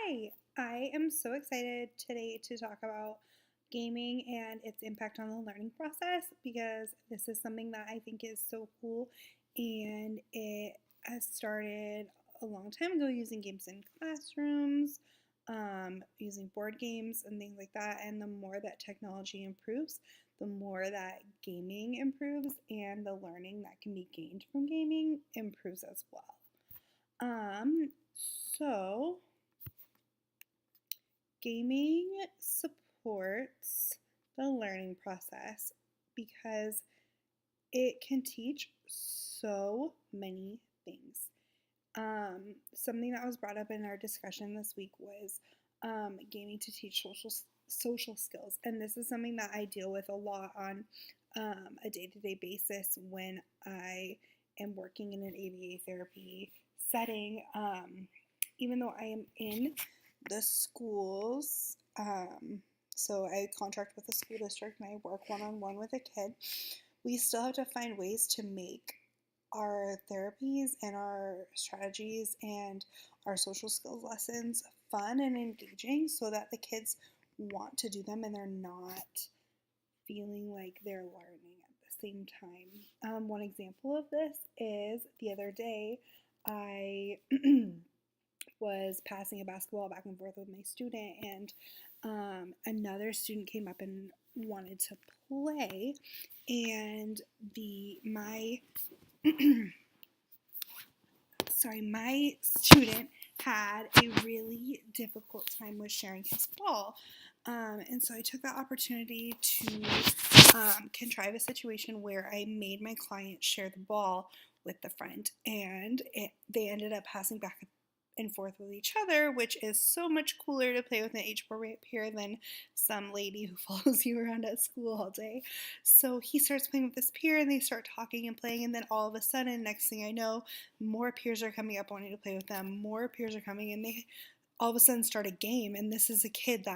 Hi, I am so excited today to talk about gaming and its impact on the learning process because this is something that I think is so cool and it has started a long time ago using games in classrooms, using board games and things like that. And the more that technology improves, the more that gaming improves and the learning that can be gained from gaming improves as well. Um, so Gaming supports the learning process because it can teach so many things. Something that was brought up in our discussion this week was gaming to teach social skills, and this is something that I deal with a lot on a day-to-day basis when I am working in an ABA therapy setting. Even though I am in the schools, so I contract with the school district and I work one-on-one with a kid, we still have to find ways to make our therapies and our strategies and our social skills lessons fun and engaging so that the kids want to do them and they're not feeling like they're learning at the same time. One example of this is the other day I was passing a basketball back and forth with my student, and another student came up and wanted to play, and my student had a really difficult time with sharing his ball. And so I took that opportunity to contrive a situation where I made my client share the ball with the friend, and they ended up passing back and forth with each other, which is so much cooler to play with an age-appropriate peer than some lady who follows you around at school all day. So he starts playing with this peer, and they start talking and playing, and then all of a sudden, next thing I know, more peers are coming up wanting to play with them. More peers are coming, and they all of a sudden start a game. And this is a kid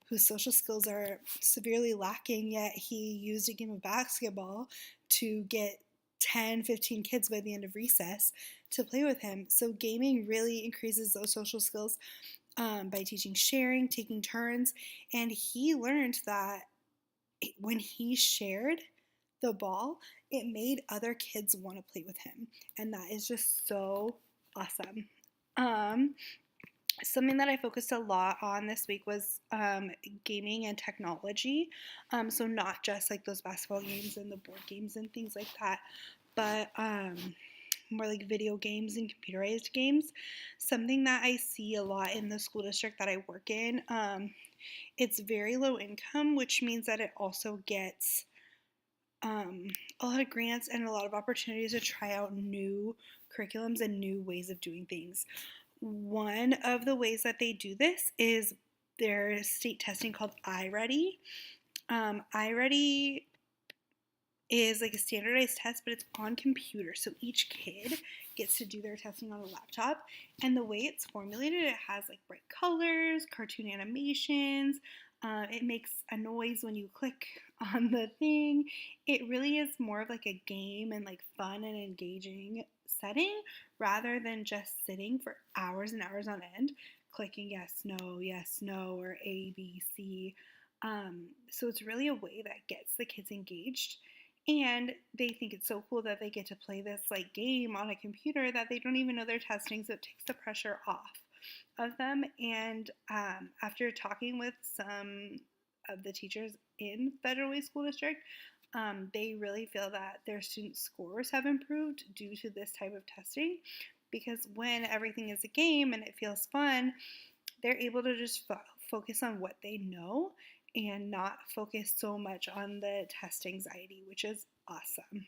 whose social skills are severely lacking, yet he used a game of basketball to get 10, 15 kids by the end of recess to play with him. So gaming really increases those social skills by teaching sharing, taking turns, and he learned that when he shared the ball, it made other kids want to play with him, and that is just so awesome. Um, Something that I focused a lot on this week was gaming and technology. So not just like those basketball games and the board games and things like that, but more like video games and computerized games. Something that I see a lot in the school district that I work in. It's very low income, which means that it also gets a lot of grants and a lot of opportunities to try out new curriculums and new ways of doing things. One of the ways that they do this is their state testing called iReady. iReady is like a standardized test, but it's on computer. So each kid gets to do their testing on a laptop. And the way it's formulated, it has like bright colors, cartoon animations. It makes a noise when you click on the thing. It really is more of like a game and like fun and engaging setting rather than just sitting for hours and hours on end clicking yes, no, or A, B, C. So it's really a way that gets the kids engaged, and they think it's so cool that they get to play this like game on a computer that they don't even know they're testing, so it takes the pressure off of them. And after talking with some of the teachers in Federal Way School District, they really feel that their student scores have improved due to this type of testing, because when everything is a game and it feels fun, they're able to just focus on what they know and not focus so much on the test anxiety, which is awesome.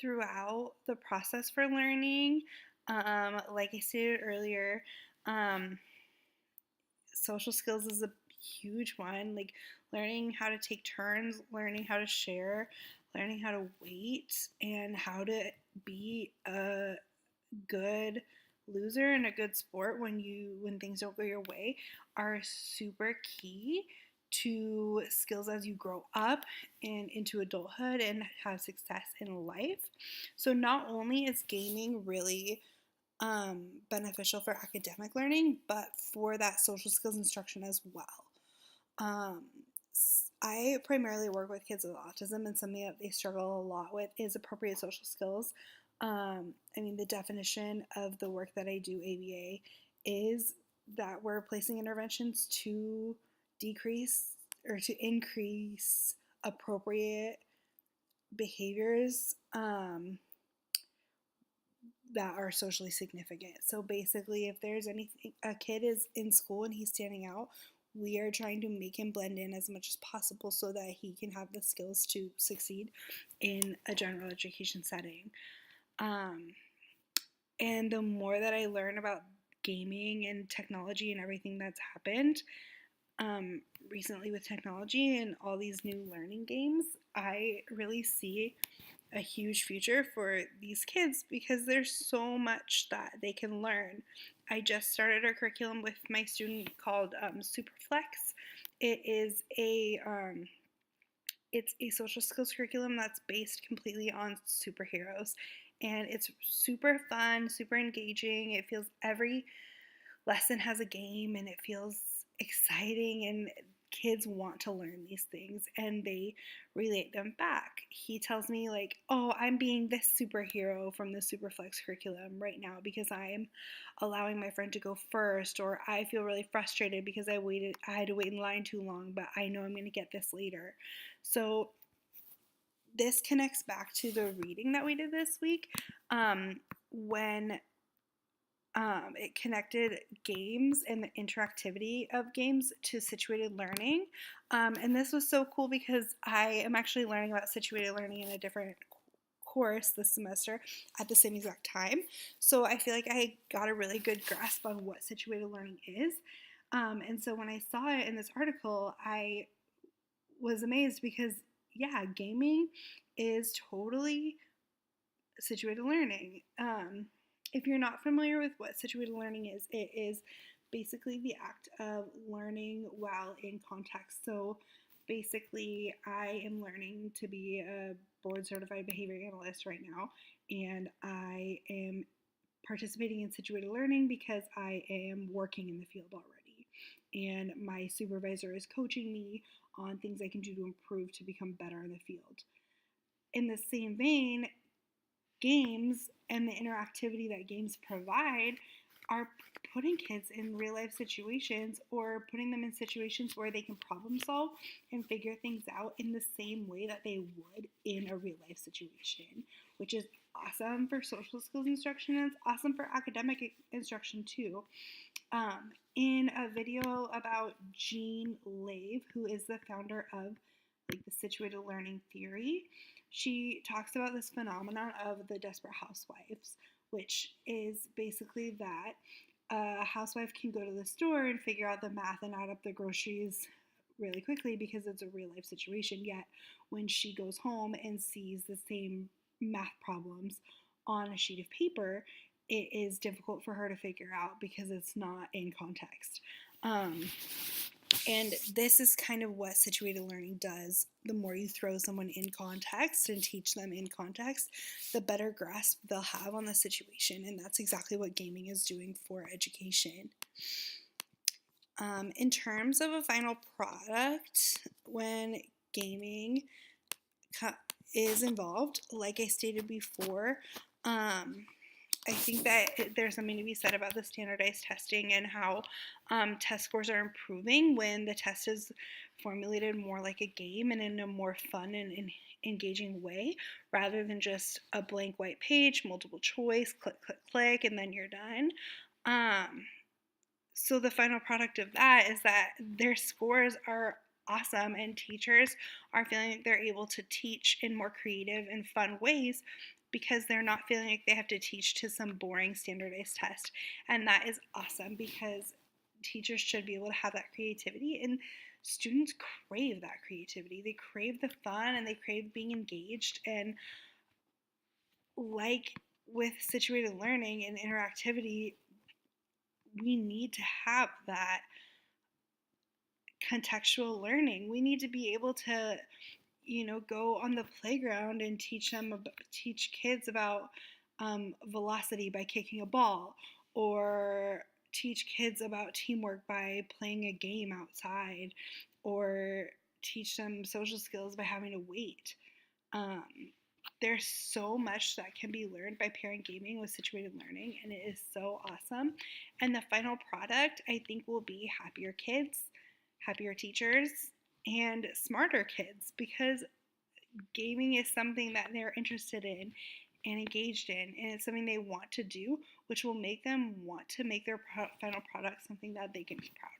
Throughout the process for learning, like I stated earlier, um, social skills is a huge one. Like learning how to take turns, learning how to share, learning how to wait, and how to be a good loser and a good sport when things don't go your way are super key to skills as you grow up and into adulthood and have success in life. So not only is gaming really beneficial for academic learning, but for that social skills instruction as well. Um, I primarily work with kids with autism, and something that they struggle a lot with is appropriate social skills. I mean, the definition of the work that I do, ABA, is that we're placing interventions to decrease or to increase appropriate behaviors that are socially significant. So basically, if there's anything, a kid is in school and he's standing out, we are trying to make him blend in as much as possible so that he can have the skills to succeed in a general education setting. Um, and the more that I learn about gaming and technology and everything that's happened recently with technology and all these new learning games, I really see a huge future for these kids because there's so much that they can learn. I just started a curriculum with my student called Superflex. It is it's a social skills curriculum that's based completely on superheroes, and it's super fun, super engaging. It feels every lesson has a game, and it feels exciting, and kids want to learn these things and they relate them back. He tells me like, "Oh, I'm being this superhero from the Superflex curriculum right now because I'm allowing my friend to go first, or I feel really frustrated because I had to wait in line too long, but I know I'm going to get this later." So this connects back to the reading that we did this week, when it connected games and the interactivity of games to situated learning. And this was so cool because I am actually learning about situated learning in a different course this semester at the same exact time. So I feel like I got a really good grasp on what situated learning is. And so when I saw it in this article, I was amazed because, yeah, gaming is totally situated learning. If you're not familiar with what situated learning is, it is basically the act of learning while in context. So basically, I am learning to be a board certified behavior analyst right now, and I am participating in situated learning because I am working in the field already. And my supervisor is coaching me on things I can do to improve to become better in the field. In the same vein, games and the interactivity that games provide are putting kids in real life situations or putting them in situations where they can problem solve and figure things out in the same way that they would in a real life situation, which is awesome for social skills instruction and it's awesome for academic instruction too. In a video about Jean Lave, who is the founder of like the situated learning theory, she talks about this phenomenon of the desperate housewives, which is basically that a housewife can go to the store and figure out the math and add up the groceries really quickly because it's a real life situation. Yet when she goes home and sees the same math problems on a sheet of paper, it is difficult for her to figure out because it's not in context. And this is kind of what situated learning does. The more you throw someone in context and teach them in context, the better grasp they'll have on the situation. And that's exactly what gaming is doing for education. In terms of a final product, when gaming is involved, like I stated before, I think that there's something to be said about the standardized testing and how test scores are improving when the test is formulated more like a game and in a more fun and engaging way rather than just a blank white page, multiple choice, click, click, click, and then you're done. So the final product of that is that their scores are awesome and teachers are feeling like they're able to teach in more creative and fun ways because they're not feeling like they have to teach to some boring standardized test. And that is awesome because teachers should be able to have that creativity, and students crave that creativity. They crave the fun and they crave being engaged. And like with situated learning and interactivity, we need to have that contextual learning. We need to be able to, go on the playground and teach kids about velocity by kicking a ball, or teach kids about teamwork by playing a game outside, or teach them social skills by having to wait. Um, there's so much that can be learned by pairing gaming with situated learning, and it is so awesome. And the final product, I think, will be happier kids, happier teachers, and smarter kids, because gaming is something that they're interested in and engaged in, and it's something they want to do, which will make them want to make their final product something that they can be proud